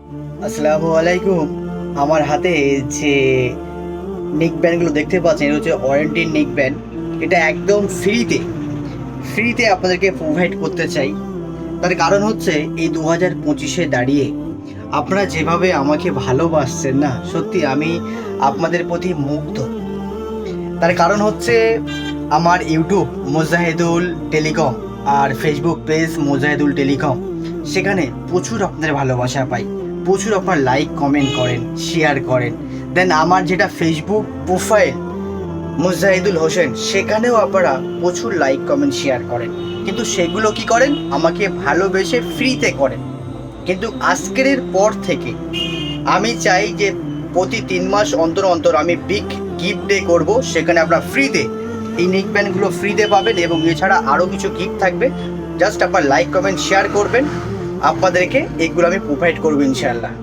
আসসালামু আলাইকুম। আমার হাতে যে নেক ব্যান্ডগুলো দেখতে পাচ্ছেন, এটা হচ্ছে ওয়ারেন্টির নেক ব্যান্ড। এটা একদম ফ্রিতে আপনাদেরকে প্রোভাইড করতে চাই। তার কারণ হচ্ছে এই 2025-এ দাঁড়িয়ে আপনারা যেভাবে আমাকে ভালোবাসছেন না, সত্যি আমি আপনাদের প্রতি মুগ্ধ। তার কারণ হচ্ছে আমার ইউটিউব মোজাহিদুল টেলিকম আর ফেসবুক পেজ মোজাহিদুল টেলিকম, সেখানে প্রচুর আপনাদের ভালোবাসা পাই, প্রচুর আপনার লাইক কমেন্ট করেন, শেয়ার করেন। দেন আমার যেটা ফেসবুক প্রোফাইল মুজাহিদুল হোসেন, সেখানেও আপনারা প্রচুর লাইক কমেন্ট শেয়ার করেন, কিন্তু সেগুলো কি করেন? আমাকে ভালোবেসে ফ্রিতে করেন। কিন্তু আজকের পর থেকে আমি চাই যে প্রতি 3 মাস অন্তর অন্তর আমি বিগ গিফট ডে করবো, সেখানে আপনারা ফ্রিতে এই নেক ব্যান্ডগুলো ফ্রিতে পাবেন এবং এছাড়া আরও কিছু গিফট থাকবে। জাস্ট আপনার লাইক কমেন্ট শেয়ার করবেন, আপনাদেরকে এগুলো আমি প্রোভাইড করবো ইনশাআল্লাহ।